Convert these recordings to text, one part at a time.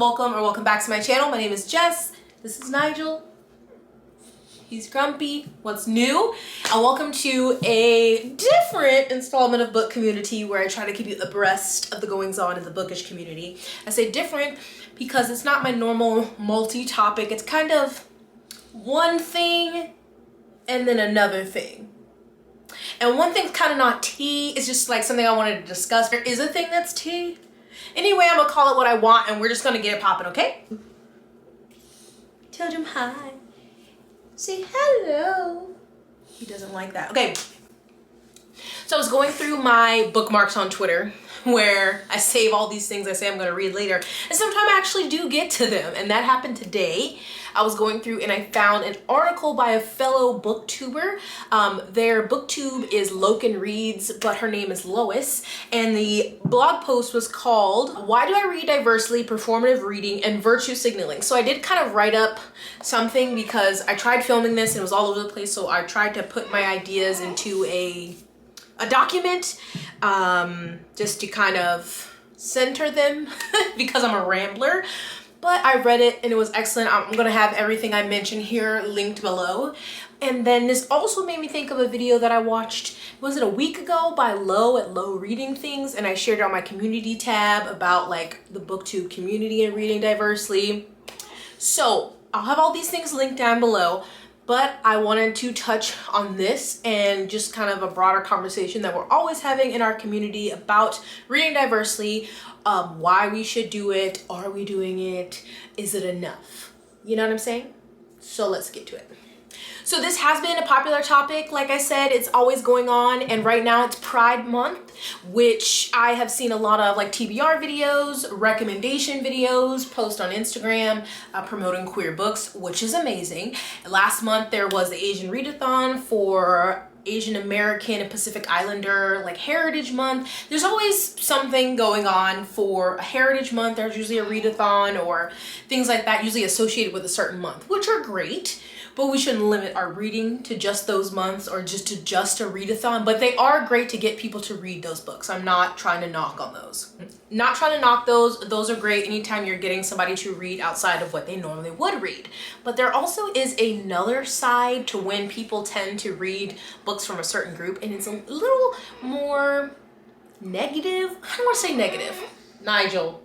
welcome or welcome back to my channel. My name is Jess. This is Nigel. He's grumpy. What's new? And welcome to a different installment of Book Community where I try to keep you abreast of the goings on in the bookish community. I say different because it's not my normal multi-topic. It's kind of one thing and then another thing. And one thing's kind of not tea. It's just like something I wanted to discuss. There is a thing that's tea. Anyway, I'm gonna call it what I want and we're just gonna get it popping, okay? Tell him hi. Say hello. He doesn't like that. Okay. So I was going through my bookmarks on Twitter where I save all these things I say I'm gonna read later. And sometimes I actually do get to them. And that happened today. I was going through and I found an article by a fellow booktuber. Their booktube is Loken Reads, but her name is Lois. And the blog post was called, Why Do I Read Diversely, Performative Reading, and Virtue Signaling? So I did kind of write up something because I tried filming this and it was all over the place. So I tried to put my ideas into a document just to kind of center them because I'm a rambler. But I read it and it was excellent. I'm gonna have everything I mentioned here linked below. And then this also made me think of a video that I watched, was it a week ago, by Lo at Lo Reading Things, and I shared it on my community tab about like the booktube community and reading diversely. So I'll have all these things linked down below, but I wanted to touch on this and just kind of a broader conversation that we're always having in our community about reading diversely, why we should do it, are we doing it, is it enough? You know what I'm saying? So let's get to it. So this has been a popular topic. Like I said, it's always going on, and right now it's Pride Month, which I have seen a lot of like TBR videos, recommendation videos, post on Instagram promoting queer books, which is amazing. Last month there was the Asian Readathon for Asian American and Pacific Islander, like Heritage Month. There's always something going on for a Heritage Month. There's usually a readathon or things like that, usually associated with a certain month, which are great. But we shouldn't limit our reading to just those months or just a readathon. But they are great to get people to read those books. I'm not trying to knock on those. Not trying to knock those. Those are great anytime you're getting somebody to read outside of what they normally would read. But there also is another side to when people tend to read books from a certain group, and it's a little more negative. I don't want to say negative, Nigel.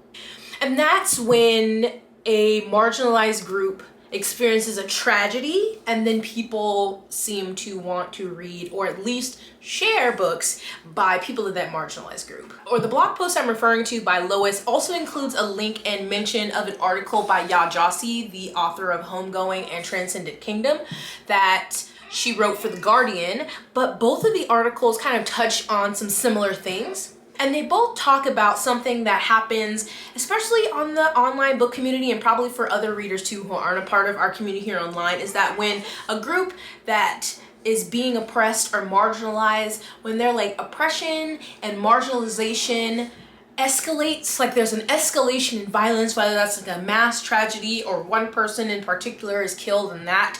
And that's when a marginalized group experiences a tragedy and then people seem to want to read or at least share books by people of that marginalized group. Or the blog post I'm referring to by Lois also includes a link and mention of an article by Ya Jossi, the author of Homegoing and Transcendent Kingdom, that she wrote for The Guardian, but both of the articles kind of touch on some similar things. And they both talk about something that happens, especially on the online book community and probably for other readers too who aren't a part of our community here online, is that when a group that is being oppressed or marginalized, when they're like oppression and marginalization escalates, like there's an escalation in violence, whether that's like a mass tragedy or one person in particular is killed and that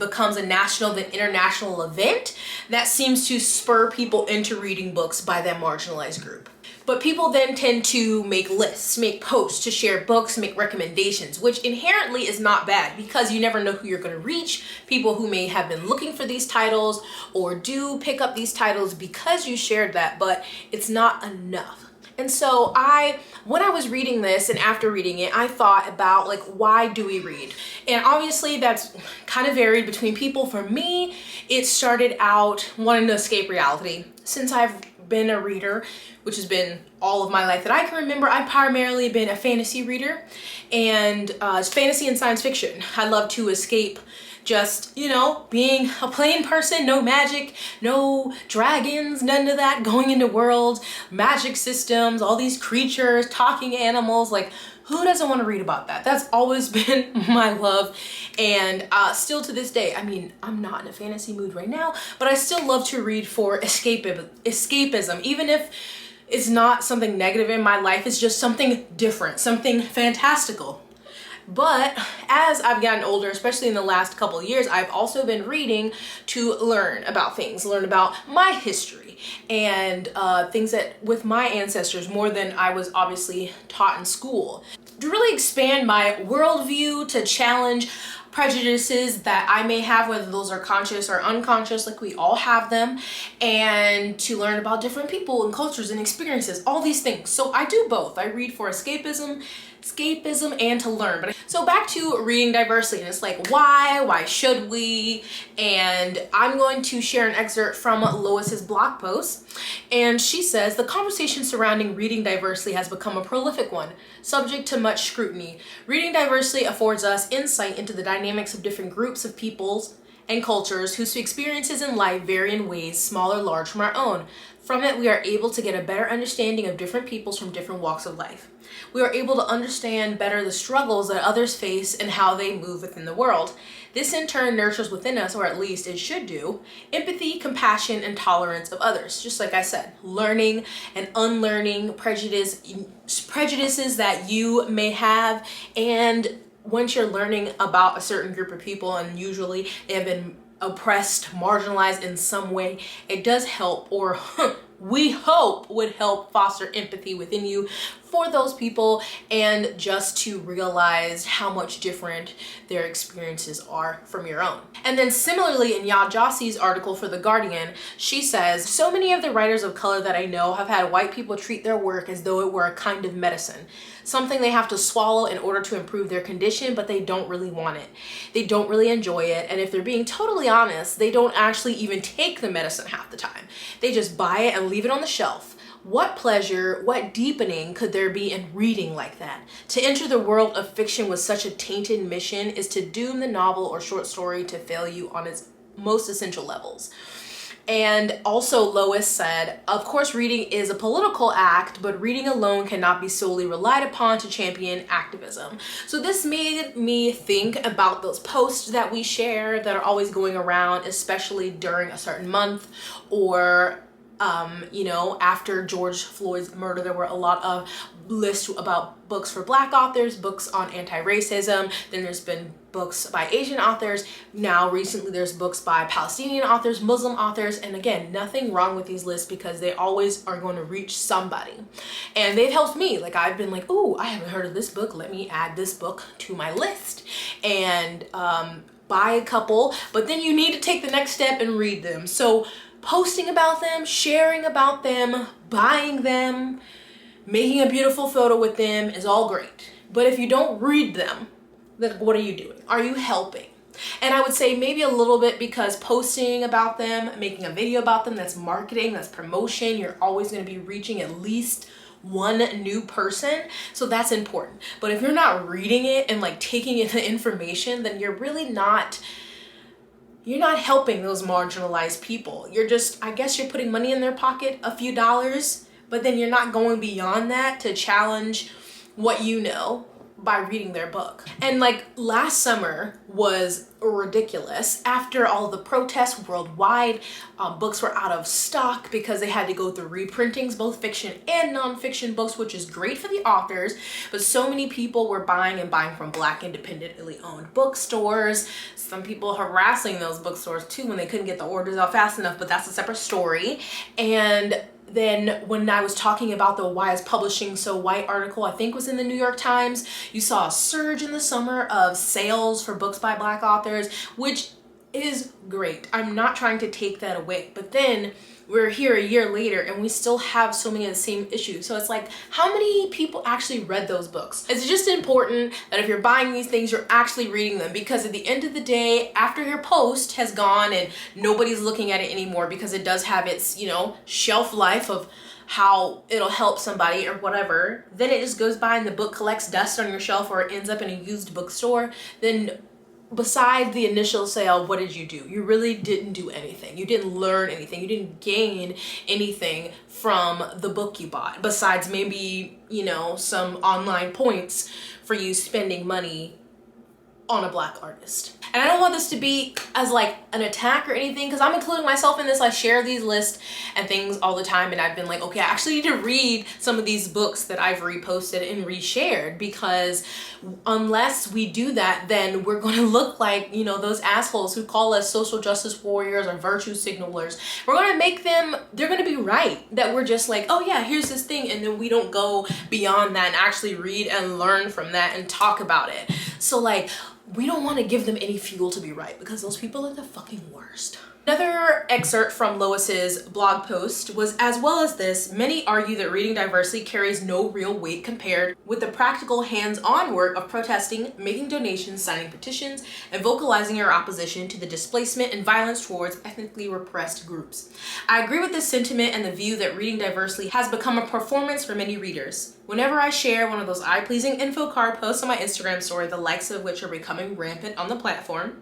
becomes a national then international event, that seems to spur people into reading books by that marginalized group. But people then tend to make lists, make posts to share books, make recommendations, which inherently is not bad because you never know who you're going to reach. People who may have been looking for these titles or do pick up these titles because you shared that, but it's not enough. And so when I was reading this and after reading it, I thought about like, why do we read? And obviously that's kind of varied between people. For me, it started out wanting to escape reality. Since I've been a reader, which has been all of my life that I can remember, I've primarily been a fantasy reader, and it's fantasy and science fiction. I love to escape just, you know, being a plain person, no magic, no dragons, none of that, going into worlds, magic systems, all these creatures, talking animals. Like, who doesn't want to read about that? That's always been my love. And still to this day, I mean, I'm not in a fantasy mood right now, but I still love to read for escapism, even if it's not something negative in my life, it's just something different, something fantastical. But as I've gotten older, especially in the last couple of years, I've also been reading to learn about things, learn about my history, history and things that with my ancestors more than I was obviously taught in school. To really expand my worldview, to challenge prejudices that I may have, whether those are conscious or unconscious, like we all have them, and to learn about different people and cultures and experiences, all these things. So I do both. I read for escapism and to learn. So back to reading diversely, and it's like, why should we? And I'm going to share an excerpt from Lois's blog post, and she says, the conversation surrounding reading diversely has become a prolific one, subject to much scrutiny. Reading diversely affords us insight into the dynamics of different groups of peoples and cultures whose experiences in life vary in ways small or large from our own. From it, we are able to get a better understanding of different peoples from different walks of life. We are able to understand better the struggles that others face and how they move within the world. This in turn nurtures within us, or at least it should do, empathy, compassion, and tolerance of others. Just like I said, learning and unlearning prejudices that you may have. And once you're learning about a certain group of people, and usually they have been oppressed, marginalized in some way, it does help, or we hope would help foster empathy within you for those people, and just to realize how much different their experiences are from your own. And then similarly, in Yaa Gyasi's article for The Guardian, she says, so many of the writers of color that I know have had white people treat their work as though it were a kind of medicine, something they have to swallow in order to improve their condition, but they don't really want it. They don't really enjoy it, and if they're being totally honest, they don't actually even take the medicine half the time. They just buy it and leave it on the shelf. What pleasure, what deepening could there be in reading like that? To enter the world of fiction with such a tainted mission is to doom the novel or short story to fail you on its most essential levels. And also Lois said, of course reading is a political act, but reading alone cannot be solely relied upon to champion activism. So this made me think about those posts that we share that are always going around, especially during a certain month, or after George Floyd's murder, there were a lot of lists about books for Black authors, books on anti-racism. Then there's been books by Asian authors. Now recently there's books by Palestinian authors, Muslim authors. And again, nothing wrong with these lists because they always are going to reach somebody. And they've helped me. Like I've been like, oh, I haven't heard of this book. Let me add this book to my list. And buy a couple, but then you need to take the next step and read them. So posting about them, sharing about them, buying them, making a beautiful photo with them is all great. But if you don't read them, then what are you doing? Are you helping? And I would say maybe a little bit, because posting about them, making a video about them, that's marketing, that's promotion. You're always going to be reaching at least one new person, so that's important. But if you're not reading it and like taking in the information, then you're really not helping those marginalized people. You're just, I guess you're putting money in their pocket, a few dollars, but then you're not going beyond that to challenge what you know by reading their book. And like last summer was ridiculous. After all the protests worldwide, books were out of stock because they had to go through reprintings, both fiction and nonfiction books, which is great for the authors, but so many people were buying from Black independently owned bookstores. Some people harassing those bookstores too when they couldn't get the orders out fast enough, but that's a separate story. And then when I was talking about the Why is Publishing So White article, I think was in the New York Times, you saw a surge in the summer of sales for books by Black authors, which is great. I'm not trying to take that away, but then we're here a year later and we still have so many of the same issues. So it's like, how many people actually read those books? It's just important that if you're buying these things, you're actually reading them, because at the end of the day, after your post has gone and nobody's looking at it anymore, because it does have its, shelf life of how it'll help somebody or whatever, then it just goes by and the book collects dust on your shelf, or it ends up in a used bookstore. Then besides the initial sale, what did you do? You really didn't do anything. You didn't learn anything. You didn't gain anything from the book you bought, besides maybe, some online points for you spending money on a Black artist. And I don't want this to be as like an attack or anything, because I'm including myself in this. I share these lists and things all the time, and I've been like, okay, I actually need to read some of these books that I've reposted and reshared, because unless we do that, then we're going to look like, you know, those assholes who call us social justice warriors or virtue signalers. We're going to make them, they're going to be right that we're just like, oh yeah, here's this thing, and then we don't go beyond that and actually read and learn from that and talk about it. So like, we don't want to give them any fuel to be right, because those people are the fucking worst. Another excerpt from Lois's blog post was, as well as this, many argue that reading diversely carries no real weight compared with the practical hands-on work of protesting, making donations, signing petitions, and vocalizing your opposition to the displacement and violence towards ethnically repressed groups. I agree with this sentiment and the view that reading diversely has become a performance for many readers. Whenever I share one of those eye-pleasing info card posts on my Instagram story, the likes of which are becoming rampant on the platform,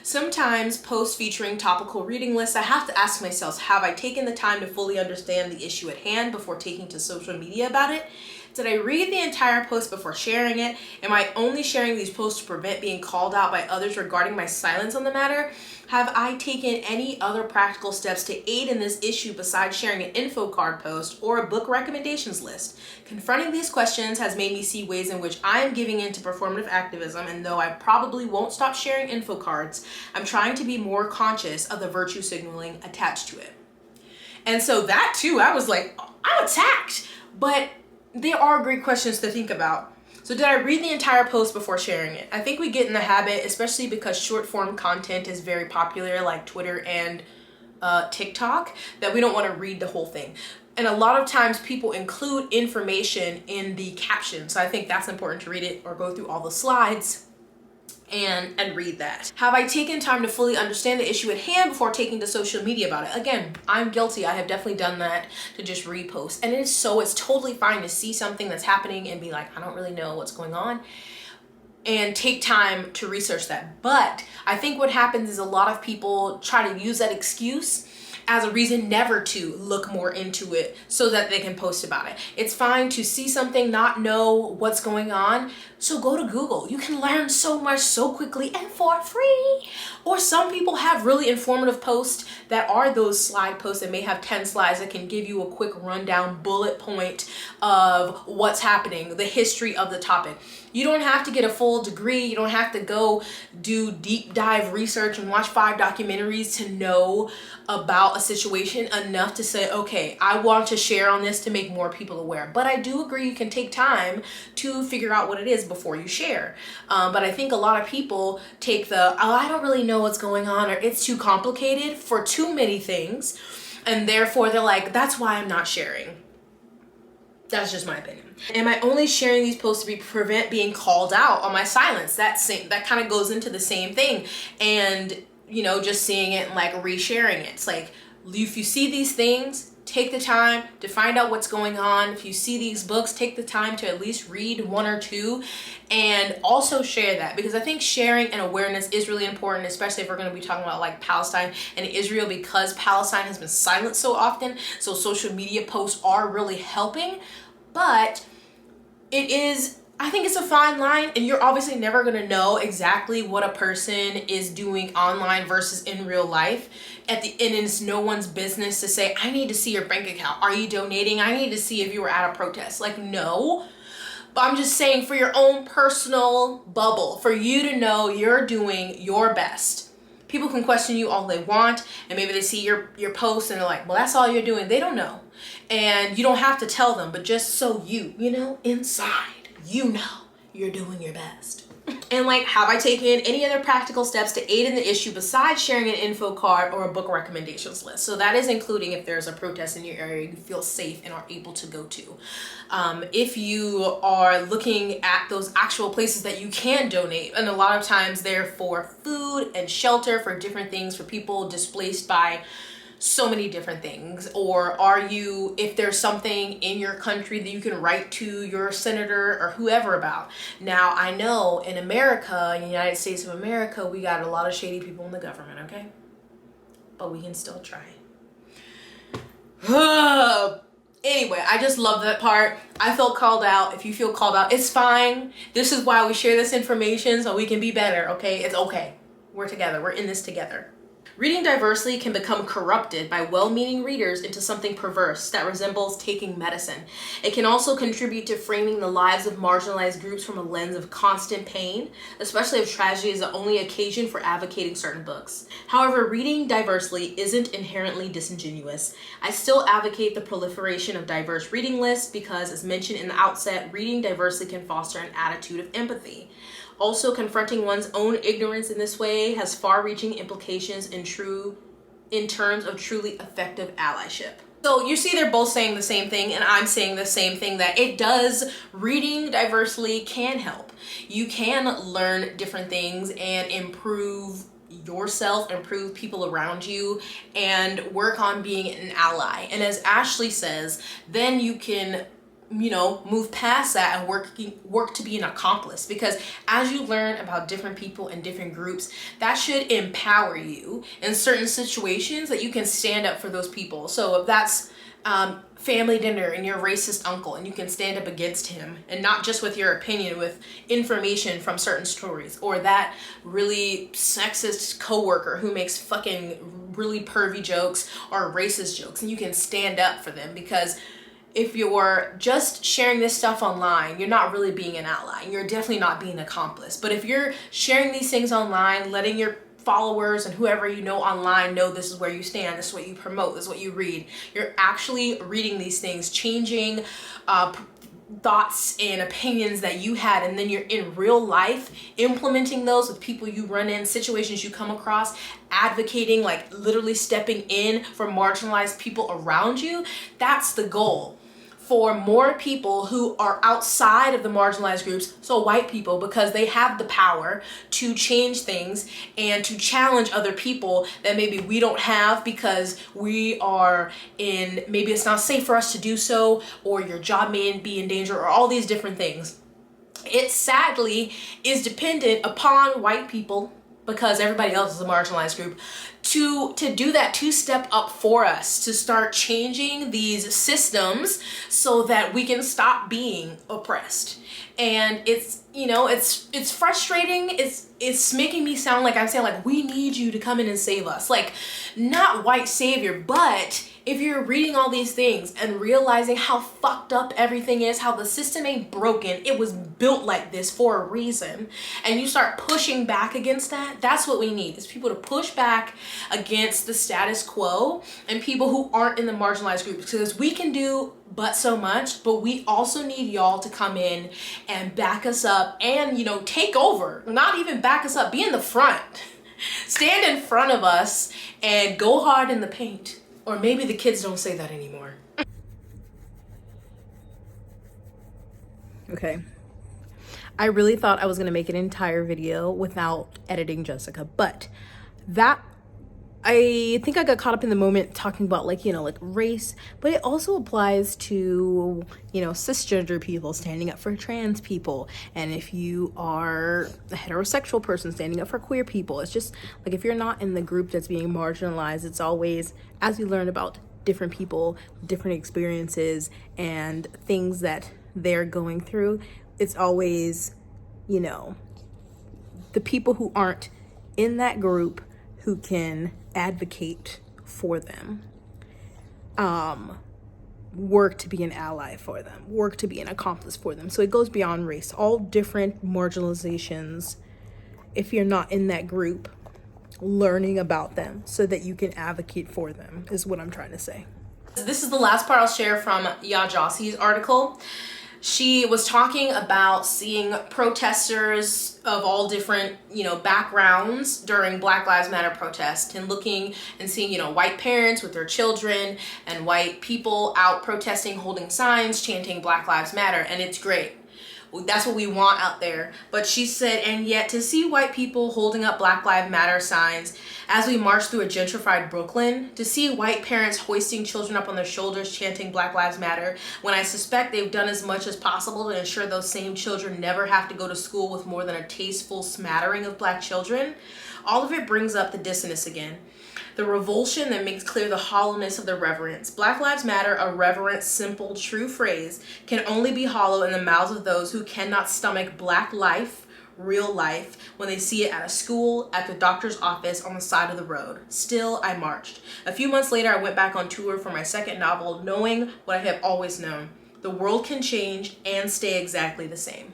sometimes posts featuring topical reading lists, I have to ask myself, have I taken the time to fully understand the issue at hand before taking to social media about it? Did I read the entire post before sharing it? Am I only sharing these posts to prevent being called out by others regarding my silence on the matter? Have I taken any other practical steps to aid in this issue besides sharing an info card post or a book recommendations list? Confronting these questions has made me see ways in which I am giving in to performative activism, and though I probably won't stop sharing info cards, I'm trying to be more conscious of the virtue signaling attached to it. And so that too, I was like, I'm attacked, but there are great questions to think about. So did I read the entire post before sharing it? I think we get in the habit, especially because short form content is very popular, like Twitter and TikTok, that we don't want to read the whole thing. And a lot of times people include information in the caption. So I think that's important to read it or go through all the slides and read that. Have I taken time to fully understand the issue at hand before taking to social media about it? Again, I'm guilty. I have definitely done that, to just repost. And it's totally fine to see something that's happening and be like, I don't really know what's going on, and take time to research that. But I think what happens is a lot of people try to use that excuse as a reason never to look more into it so that they can post about it. It's fine to see something, not know what's going on, so go to Google. You can learn so much so quickly and for free. Or some people have really informative posts that are those slide posts that may have 10 slides that can give you a quick rundown bullet point of what's happening, the history of the topic. You don't have to get a full degree. You don't have to go do deep dive research and watch 5 documentaries to know about a situation enough to say, okay, I want to share on this to make more people aware. But I do agree you can take time to figure out what it is before you share. But I think a lot of people take the, oh, I don't really know what's going on, or it's too complicated for too many things. And therefore they're like, that's why I'm not sharing. That's just my opinion. Am I only sharing these posts to prevent being called out on my silence? That kind of goes into the same thing. And, you know, just seeing it and like resharing it. It's like, if you see these things, take the time to find out what's going on. If you see these books, take the time to at least read 1 or 2 and also share that, because I think sharing and awareness is really important, especially if we're going to be talking about like Palestine and Israel, because Palestine has been silenced so often. So social media posts are really helping, but it is, I think it's a fine line, and you're obviously never going to know exactly what a person is doing online versus in real life. At the end, it's no one's business to say, I need to see your bank account. Are you donating? I need to see if you were at a protest. Like, no. But I'm just saying, for your own personal bubble, for you to know you're doing your best. People can question you all they want, and maybe they see your post and they're like, well, that's all you're doing. They don't know. And you don't have to tell them, but just so you know, inside, you know you're doing your best. And like, have I taken any other practical steps to aid in the issue besides sharing an info card or a book recommendations list? So that is including if there's a protest in your area you feel safe and are able to go to. If you are looking at those actual places that you can donate, and a lot of times they're for food and shelter, for different things, for people displaced by so many different things. Or are you, if there's something in your country that you can write to your senator or whoever about. Now, I know in America, in the United States of America, we got a lot of shady people in the government, okay? But we can still try. Anyway, I just love that part. I felt called out. If you feel called out, it's fine. This is why we share this information, so we can be better, okay? It's okay. We're together. We're in this together. Reading diversely can become corrupted by well-meaning readers into something perverse that resembles taking medicine. It can also contribute to framing the lives of marginalized groups from a lens of constant pain, especially if tragedy is the only occasion for advocating certain books. However, reading diversely isn't inherently disingenuous. I still advocate the proliferation of diverse reading lists because, as mentioned in the outset, reading diversely can foster an attitude of empathy. Also, confronting one's own ignorance in this way has far-reaching implications in terms of truly effective allyship. So you see they're both saying the same thing, and I'm saying the same thing, that it does, reading diversely can help. You can learn different things and improve yourself, improve people around you, and work on being an ally. And as Ashley says, then you can move past that and work to be an accomplice, because as you learn about different people and different groups, that should empower you in certain situations that you can stand up for those people. So if that's family dinner and your racist uncle, and you can stand up against him, and not just with your opinion, with information from certain stories, or that really sexist coworker who makes fucking really pervy jokes or racist jokes, and you can stand up for them. Because if you're just sharing this stuff online, you're not really being an ally. You're definitely not being an accomplice. But if you're sharing these things online, letting your followers and whoever you know online know this is where you stand, this is what you promote, this is what you read, you're actually reading these things, changing thoughts and opinions that you had, and then you're in real life implementing those with people you run in, situations you come across, advocating, like literally stepping in for marginalized people around you. That's the goal. For more people who are outside of the marginalized groups, so white people, because they have the power to change things and to challenge other people that maybe we don't have because we are in, maybe it's not safe for us to do so, or your job may be in danger, or all these different things. It sadly is dependent upon white people, because everybody else is a marginalized group, to do that two-step up for us, to start changing these systems so that we can stop being oppressed. And it's, it's frustrating. It's making me sound like I'm saying, like, we need you to come in and save us. Like, not white savior, but if you're reading all these things and realizing how fucked up everything is, how the system ain't broken, it was built like this for a reason, and you start pushing back against that, that's what we need, is people to push back against the status quo, and people who aren't in the marginalized groups, because we can do but so much, but we also need y'all to come in and back us up and, take over. Not even back us up, be in the front. Stand in front of us and go hard in the paint. Or maybe the kids don't say that anymore. Okay. I really thought I was going to make an entire video without editing Jessica, but I think I got caught up in the moment talking about like race, but it also applies to, cisgender people standing up for trans people. And if you are a heterosexual person standing up for queer people, it's just like, if you're not in the group that's being marginalized, it's always, as we learn about different people, different experiences and things that they're going through, it's always, the people who aren't in that group who can advocate for them, work to be an ally for them, work to be an accomplice for them. So it goes beyond race, all different marginalizations. If you're not in that group, learning about them so that you can advocate for them is what I'm trying to say. This is the last part I'll share from Jossie's article. She was talking about seeing protesters of all different, backgrounds during Black Lives Matter protests, and looking and seeing, white parents with their children and white people out protesting, holding signs, chanting Black Lives Matter, and it's great. That's what we want out there. But she said, and yet to see white people holding up Black Lives Matter signs as we march through a gentrified Brooklyn, to see white parents hoisting children up on their shoulders chanting Black Lives Matter, when I suspect they've done as much as possible to ensure those same children never have to go to school with more than a tasteful smattering of Black children, all of it brings up the dissonance again. The revulsion that makes clear the hollowness of the reverence. Black Lives Matter, a reverent, simple, true phrase, can only be hollow in the mouths of those who cannot stomach Black life, real life when they see it at a school, at the doctor's office, on the side of the road. Still, I marched. A few months later, I went back on tour for my second novel, knowing what I have always known. The world can change and stay exactly the same.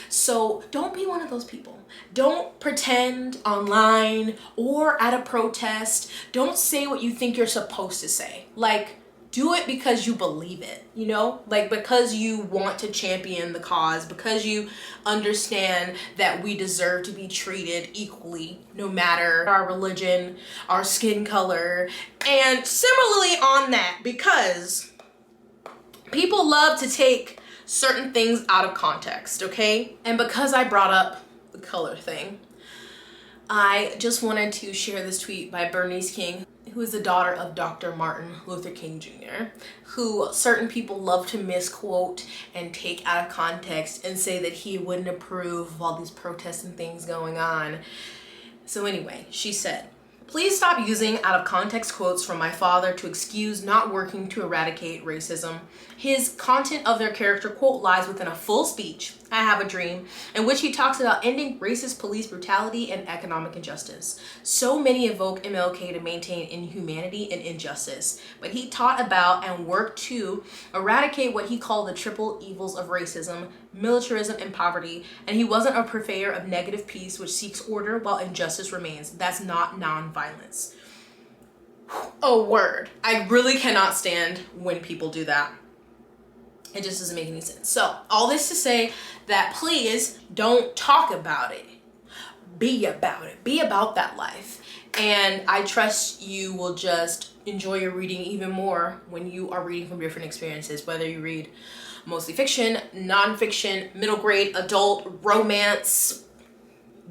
So don't be one of those people. Don't pretend online or at a protest. Don't say what you think you're supposed to say. Like, do it because you believe it, you know? Like, because you want to champion the cause, because you understand that we deserve to be treated equally, no matter our religion, our skin color. And similarly on that, because people love to take certain things out of context, okay? And because I brought up the color thing, I just wanted to share this tweet by Bernice King, who is the daughter of Dr. Martin Luther King Jr., who certain people love to misquote and take out of context and say that he wouldn't approve of all these protests and things going on. So anyway, she said, "Please stop using out of context quotes from my father to excuse not working to eradicate racism. His content of their character quote lies within a full speech, I Have a Dream, in which he talks about ending racist police brutality and economic injustice. So many evoke MLK to maintain inhumanity and injustice, but he taught about and worked to eradicate what he called the triple evils of racism, militarism, and poverty, and he wasn't a purveyor of negative peace which seeks order while injustice remains. That's not non-violence." A word. I really cannot stand when people do that. It just doesn't make any sense. So all this to say that please don't talk about it. Be about it. Be about that life. And I trust you will just enjoy your reading even more when you are reading from different experiences, whether you read mostly fiction, nonfiction, middle grade, adult, romance.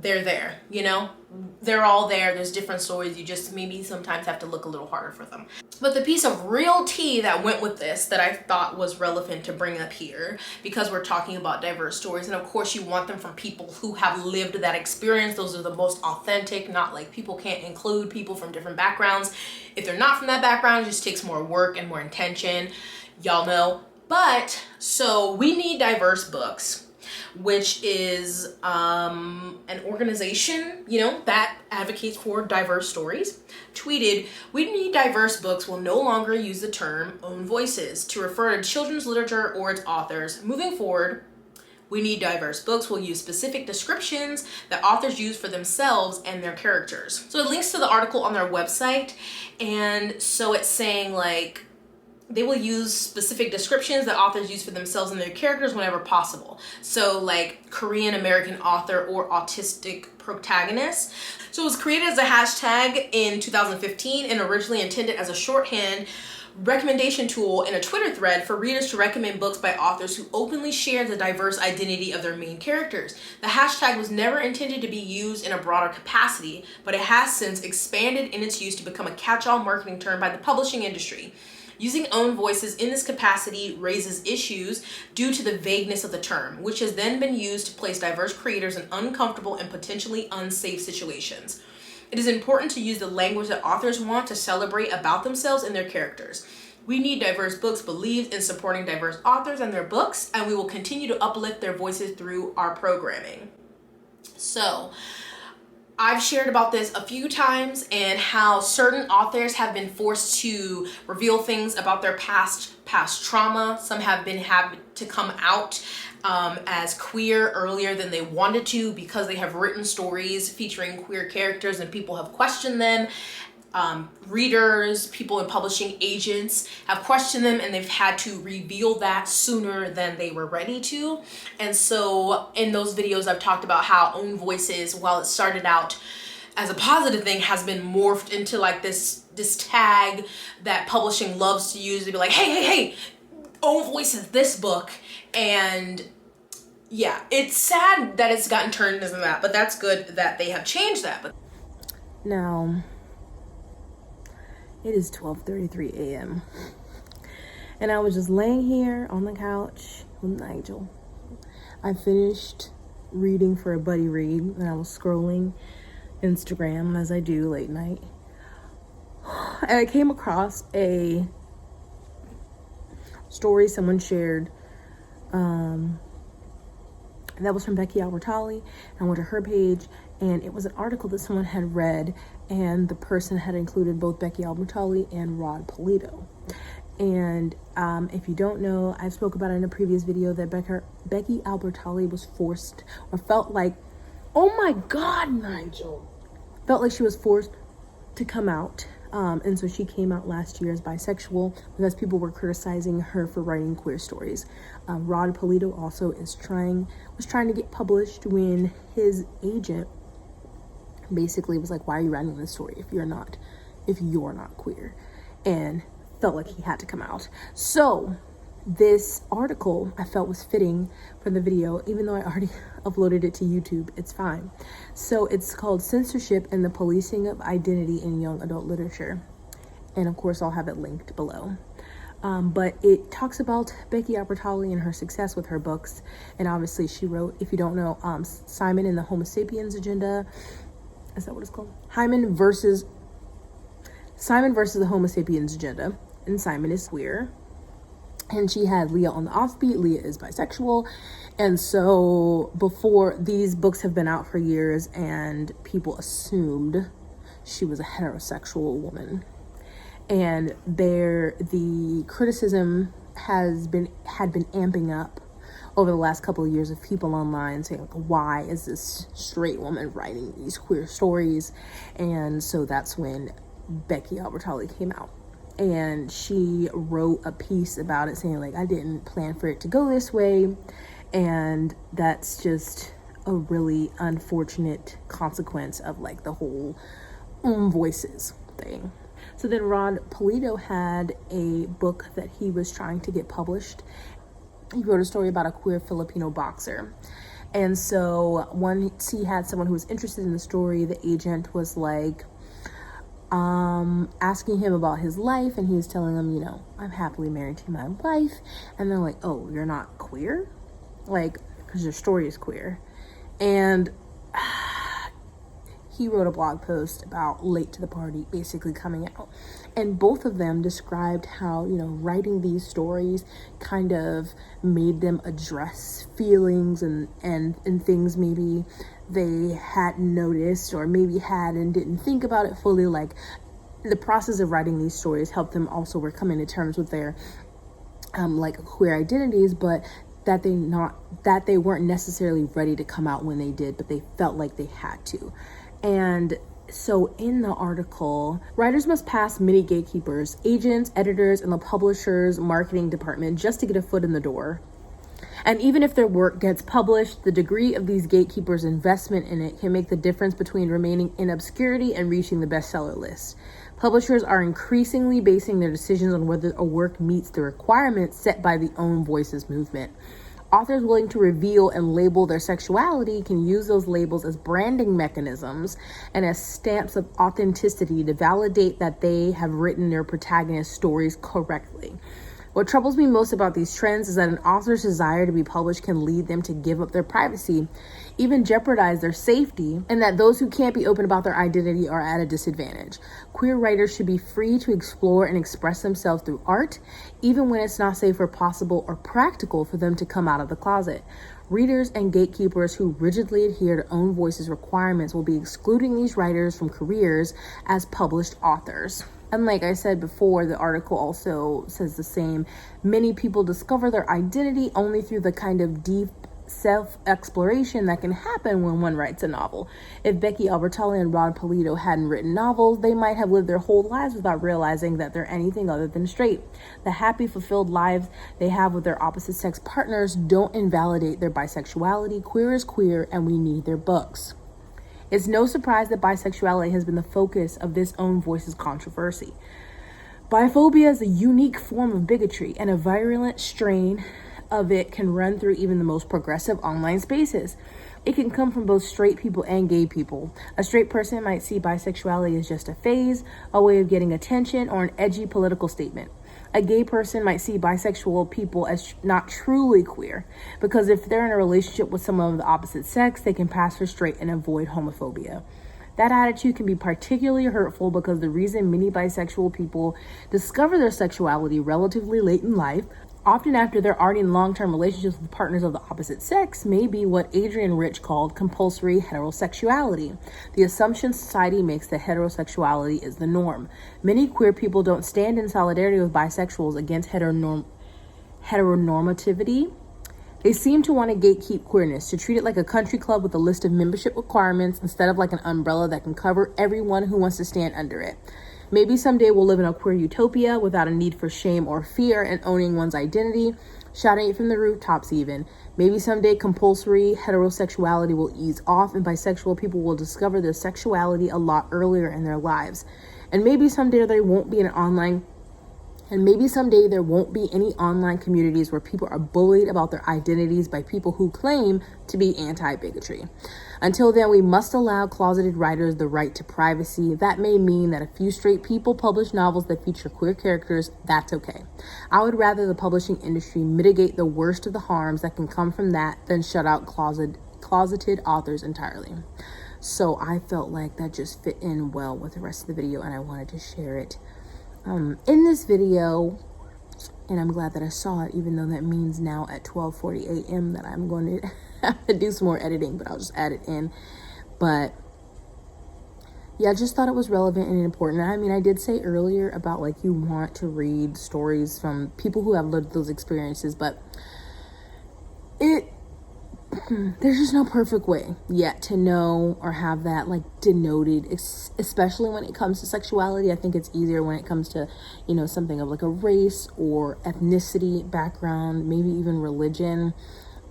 They're there, you know? They're all there. There's different stories. You just maybe sometimes have to look a little harder for them. But the piece of real tea that went with this that I thought was relevant to bring up here, because we're talking about diverse stories, and of course you want them from people who have lived that experience. Those are the most authentic, not like people can't include people from different backgrounds. If they're not from that background, it just takes more work and more intention. Y'all know. But so We Need Diverse Books, which is an organization, you know, that advocates for diverse stories, tweeted, "We Need Diverse Books will no longer use the term Own Voices to refer to children's literature or its authors. Moving forward, We Need Diverse Books will use specific descriptions that authors use for themselves and their characters." So it links to the article on their website, and so it's saying like, they will use specific descriptions that authors use for themselves and their characters whenever possible. So like Korean American author or autistic protagonist. So it was created as a hashtag in 2015 and originally intended as a shorthand recommendation tool in a Twitter thread for readers to recommend books by authors who openly share the diverse identity of their main characters. The hashtag was never intended to be used in a broader capacity, but it has since expanded in its use to become a catch-all marketing term by the publishing industry. Using Own Voices in this capacity raises issues due to the vagueness of the term, which has then been used to place diverse creators in uncomfortable and potentially unsafe situations. It is important to use the language that authors want to celebrate about themselves and their characters. We Need Diverse Books believes in supporting diverse authors and their books, and we will continue to uplift their voices through our programming. So, I've shared about this a few times and how certain authors have been forced to reveal things about their past trauma. Some have been having to come out as queer earlier than they wanted to because they have written stories featuring queer characters and people have questioned them. Readers, people in publishing, agents have questioned them, and they've had to reveal that sooner than they were ready to. And so in those videos I've talked about how Own Voices, while it started out as a positive thing, has been morphed into like this tag that publishing loves to use to be like, hey, Own Voices, this book. And yeah, it's sad that it's gotten turned into that, but that's good that they have changed that. But now it is 12:33 a.m. and I was just laying here on the couch with Nigel. I finished reading for a buddy read and I was scrolling Instagram as I do late night, and I came across a story someone shared And that was from Becky Albertalli. And I went to her page, and it was an article that someone had read, and the person had included both Becky Albertalli and Rod Polito. And if you don't know, I spoke about it in a previous video that Becky Albertalli was forced, or felt like, oh my God, Nigel, felt like she was forced to come out. And so she came out last year as bisexual because people were criticizing her for writing queer stories. Rod Polito also was trying to get published when his agent basically was like, why are you writing this story if you're not queer? And felt like he had to come out. So this article I felt was fitting for the video, even though I already uploaded it to YouTube. It's fine. So it's called Censorship and the Policing of Identity in Young Adult Literature. And of course, I'll have it linked below. But it talks about Becky Albertalli and her success with her books. And obviously she wrote, if you don't know, Simon and the Homo Sapiens Agenda. Is that what it's called? Simon versus the Homo Sapiens Agenda. And Simon is queer. And she had Leah on the offbeat. Leah is bisexual. And so before, these books have been out for years, and people assumed she was a heterosexual woman. And the criticism had been amping up over the last couple of years of people online saying, like, why is this straight woman writing these queer stories? And so that's when Becky Albertalli came out. And she wrote a piece about it saying, like, I didn't plan for it to go this way. And that's just a really unfortunate consequence of, like, the whole OwnVoices thing. So then Rod Polito had a book that he was trying to get published. He wrote a story about a queer Filipino boxer. And so once he had someone who was interested in the story, the agent was like, asking him about his life, and he was telling them, you know, I'm happily married to my wife. And they're like, oh, you're not queer? Like, because your story is queer. And he wrote a blog post about Late to the Party basically coming out. And both of them described how, you know, writing these stories kind of made them address feelings and things maybe they hadn't noticed, or maybe had and didn't think about it fully. Like, the process of writing these stories helped them also were coming to terms with their like queer identities, but that they weren't necessarily ready to come out when they did, but they felt like they had to. And so in the article, writers must pass many gatekeepers, agents, editors, and the publisher's marketing department just to get a foot in the door. And even if their work gets published, the degree of these gatekeepers' investment in it can make the difference between remaining in obscurity and reaching the bestseller list. Publishers are increasingly basing their decisions on whether a work meets the requirements set by the OwnVoices movement. Authors willing to reveal and label their sexuality can use those labels as branding mechanisms and as stamps of authenticity to validate that they have written their protagonist stories correctly. What troubles me most about these trends is that an author's desire to be published can lead them to give up their privacy, even jeopardize their safety, and that those who can't be open about their identity are at a disadvantage. Queer writers should be free to explore and express themselves through art, even when it's not safe or possible or practical for them to come out of the closet. Readers and gatekeepers who rigidly adhere to OwnVoices requirements will be excluding these writers from careers as published authors. And like I said before, the article also says the same. Many people discover their identity only through the kind of deep self-exploration that can happen when one writes a novel. If Becky Albertalli and Rod Polito hadn't written novels, they might have lived their whole lives without realizing that they're anything other than straight. The happy, fulfilled lives they have with their opposite sex partners don't invalidate their bisexuality. Queer is queer, and we need their books. It's no surprise that bisexuality has been the focus of this OwnVoices controversy. Biphobia is a unique form of bigotry, and a virulent strain of it can run through even the most progressive online spaces. It can come from both straight people and gay people. A straight person might see bisexuality as just a phase, a way of getting attention, or an edgy political statement. A gay person might see bisexual people as not truly queer, because if they're in a relationship with someone of the opposite sex, they can pass for straight and avoid homophobia. That attitude can be particularly hurtful because the reason many bisexual people discover their sexuality relatively late in life often after they're already in long-term relationships with partners of the opposite sex, may be what Adrienne Rich called compulsory heterosexuality. The assumption society makes that heterosexuality is the norm. Many queer people don't stand in solidarity with bisexuals against heteronormativity. They seem to want to gatekeep queerness, to treat it like a country club with a list of membership requirements instead of like an umbrella that can cover everyone who wants to stand under it. Maybe someday we'll live in a queer utopia without a need for shame or fear and owning one's identity, shouting it from the rooftops even. Maybe someday compulsory heterosexuality will ease off and bisexual people will discover their sexuality a lot earlier in their lives. And maybe someday there won't be any online communities where people are bullied about their identities by people who claim to be anti-bigotry. Until then, we must allow closeted writers the right to privacy. That may mean that a few straight people publish novels that feature queer characters. That's okay. I would rather the publishing industry mitigate the worst of the harms that can come from that than shut out closeted authors entirely. So I felt like that just fit in well with the rest of the video, and I wanted to share it in this video. And I'm glad that I saw it, even though that means now at 12:40 a.m. that I'm going to have to do some more editing, but I'll just add it in. But yeah, I just thought it was relevant and important. I mean, I did say earlier about like you want to read stories from people who have lived those experiences, but there's just no perfect way yet to know or have that like denoted, especially when it comes to sexuality. I think it's easier when it comes to, you know, something of like a race or ethnicity background, maybe even religion.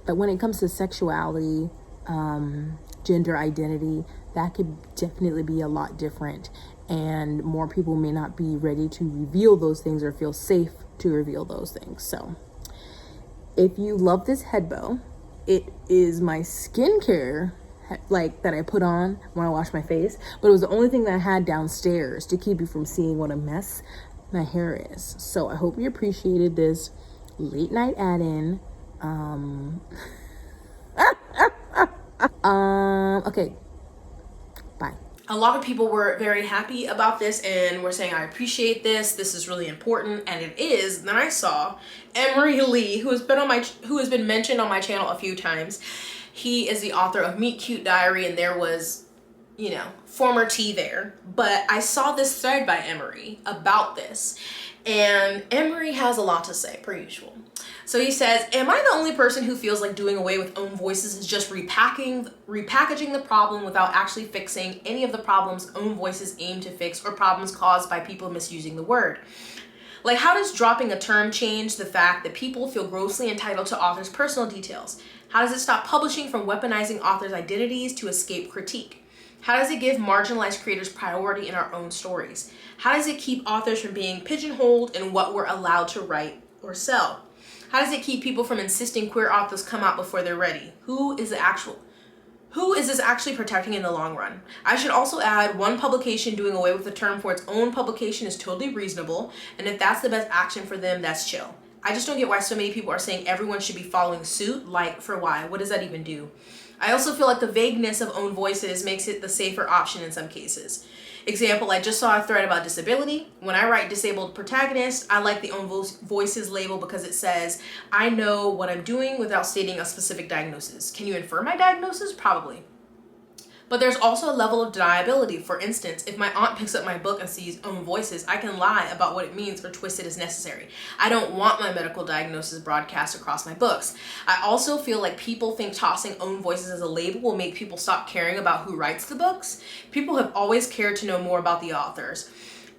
But when it comes to sexuality, gender identity, that could definitely be a lot different. And more people may not be ready to reveal those things or feel safe to reveal those things. So if you love this head bow, it is my skincare like that I put on when I wash my face, but it was the only thing that I had downstairs to keep you from seeing what a mess my hair is. So I hope you appreciated this late night add-in. Okay, bye. A lot of people were very happy about this and were saying, I appreciate this. This is really important, and it is. Then I saw Emery Lee, who has been mentioned on my channel a few times. He is the author of Meet Cute Diary, and there was, you know, former tea there. But I saw this thread by Emery about this, and Emery has a lot to say, per usual. So he says, am I the only person who feels like doing away with OwnVoices is just repackaging the problem without actually fixing any of the problems OwnVoices aim to fix or problems caused by people misusing the word? Like, how does dropping a term change the fact that people feel grossly entitled to authors' personal details? How does it stop publishing from weaponizing authors' identities to escape critique? How does it give marginalized creators priority in our own stories? How does it keep authors from being pigeonholed in what we're allowed to write or sell? How does it keep people from insisting queer authors come out before they're ready? Who is this actually protecting in the long run? I should also add, one publication doing away with the term for its own publication is totally reasonable, and if that's the best action for them, that's chill. I just don't get why so many people are saying everyone should be following suit. Like, for why? What does that even do? I also feel like the vagueness of OwnVoices makes it the safer option in some cases. Example, I just saw a thread about disability. When I write disabled protagonist, I like the OwnVoices label because it says, I know what I'm doing without stating a specific diagnosis. Can you infer my diagnosis? Probably. But there's also a level of deniability. For instance, if my aunt picks up my book and sees OwnVoices, I can lie about what it means or twist it as necessary. I don't want my medical diagnosis broadcast across my books. I also feel like people think tossing OwnVoices as a label will make people stop caring about who writes the books. People have always cared to know more about the authors.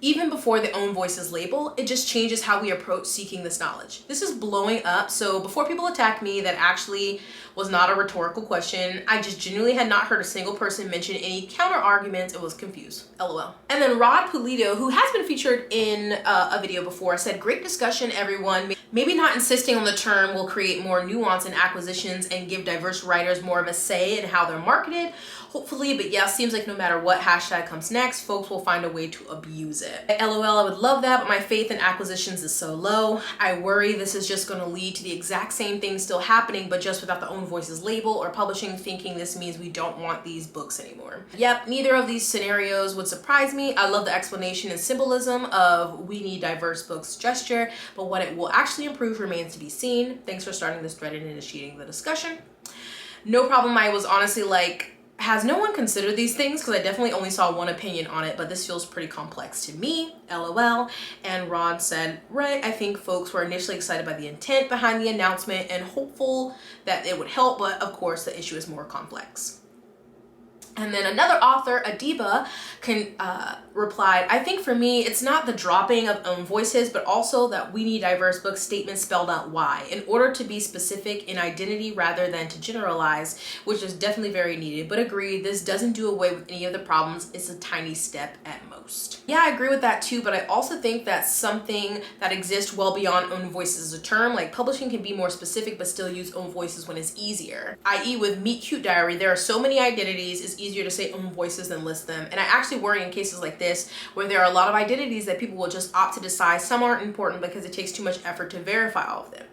Even before the OwnVoices label, it just changes how we approach seeking this knowledge. This is blowing up, so before people attack me, that actually was not a rhetorical question. I just genuinely had not heard a single person mention any counter arguments and was confused. LOL. And then Rod Pulido, who has been featured in a video before, said, great discussion, everyone. Maybe not insisting on the term will create more nuance in acquisitions and give diverse writers more of a say in how they're marketed. hopefully. But yeah, seems like no matter what hashtag comes next, folks will find a way to abuse it. LOL, I would love that, but my faith in acquisitions is so low. I worry this is just going to lead to the exact same thing still happening, but just without the Own Voices label, or publishing thinking this means we don't want these books anymore. Yep, neither of these scenarios would surprise me. I love the explanation and symbolism of we need diverse books gesture, but what it will actually improve remains to be seen. Thanks for starting this thread and initiating the discussion. No problem. I was honestly like, has no one considered these things? Because I definitely only saw one opinion on it, but this feels pretty complex to me, LOL. And Ron said, right, I think folks were initially excited by the intent behind the announcement and hopeful that it would help, but of course the issue is more complex. And then another author, Adiba, replied, I think for me, it's not the dropping of Own Voices, but also that we need diverse book statements spelled out why, in order to be specific in identity rather than to generalize, which is definitely very needed. But agree, this doesn't do away with any of the problems. It's a tiny step at most. Yeah, I agree with that too, but I also think that's something that exists well beyond Own Voices as a term. Like publishing can be more specific, but still use Own Voices when it's easier. I.e. with Meet Cute Diary, there are so many identities, it's easier to say Own Voices than list them. And I actually worry in cases like this where there are a lot of identities that people will just opt to decide some aren't important because it takes too much effort to verify all of them.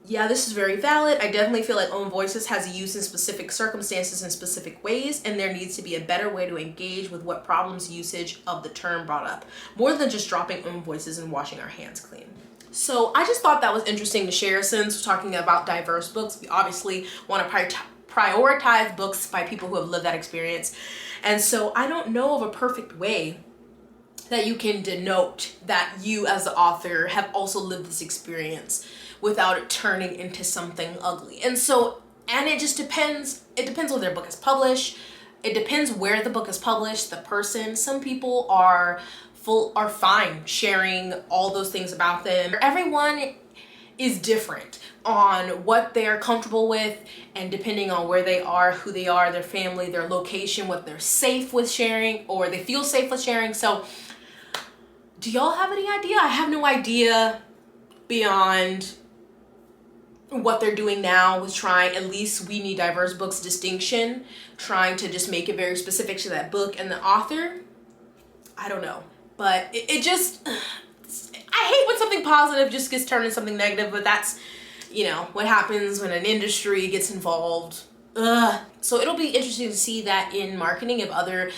Yeah, this is very valid. I definitely feel like Own Voices has a use in specific circumstances in specific ways, and there needs to be a better way to engage with what problems usage of the term brought up, more than just dropping Own Voices and washing our hands clean. So I just thought that was interesting to share since we're talking about diverse books. We obviously want to prioritize books by people who have lived that experience. And so I don't know of a perfect way that you can denote that you as the author have also lived this experience without it turning into something ugly. And it just depends. It depends whether their book is published. It depends where the book is published, the person. Some people are fine sharing all those things about them. Everyone is different on what they're comfortable with, and depending on where they are, who they are, their family, their location, what they're safe with sharing, or they feel safe with sharing. So do y'all have any idea? I have no idea beyond what they're doing now with trying, at least we need diverse books distinction, trying to just make it very specific to that book and the author. I don't know, but it just, I hate when something positive just gets turned into something negative, but that's, you know, what happens when an industry gets involved. So it'll be interesting to see that in marketing, if other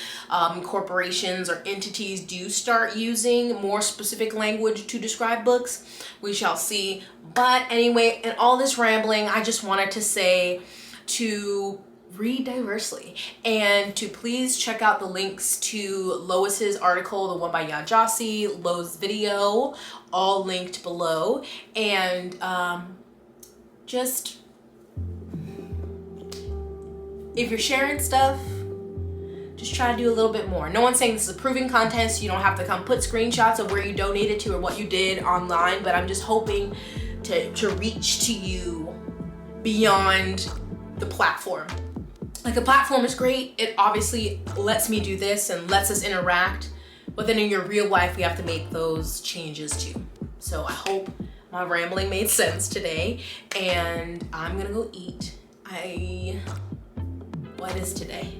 corporations or entities do start using more specific language to describe books. We shall see. But anyway, in all this rambling, I just wanted to say to read diversely and to please check out the links to Lois's article, the one by Yajasi, Lo's video, all linked below. And just, if you're sharing stuff, just try to do a little bit more. No one's saying this is a proving contest. You don't have to come put screenshots of where you donated to or what you did online, but I'm just hoping to reach to you beyond the platform. Like, a platform is great. It obviously lets me do this and lets us interact, but then in your real life, we have to make those changes too. So I hope my rambling made sense today, and I'm gonna go eat. What is today?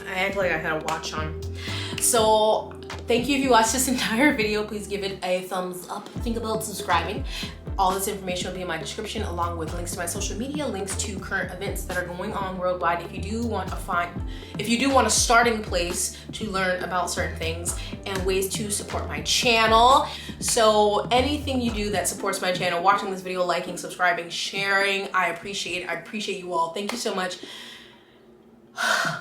I act like I had a watch on. So thank you if you watched this entire video. Please give it a thumbs up. Think about subscribing. All this information will be in my description, along with links to my social media, links to current events that are going on worldwide. If you do want a starting place to learn about certain things and ways to support my channel. So anything you do that supports my channel, watching this video, liking, subscribing, sharing, I appreciate you all. Thank you so much.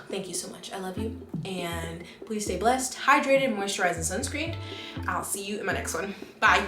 Thank you so much. I love you. And please stay blessed, hydrated, moisturized, and sunscreened. I'll see you in my next one. Bye.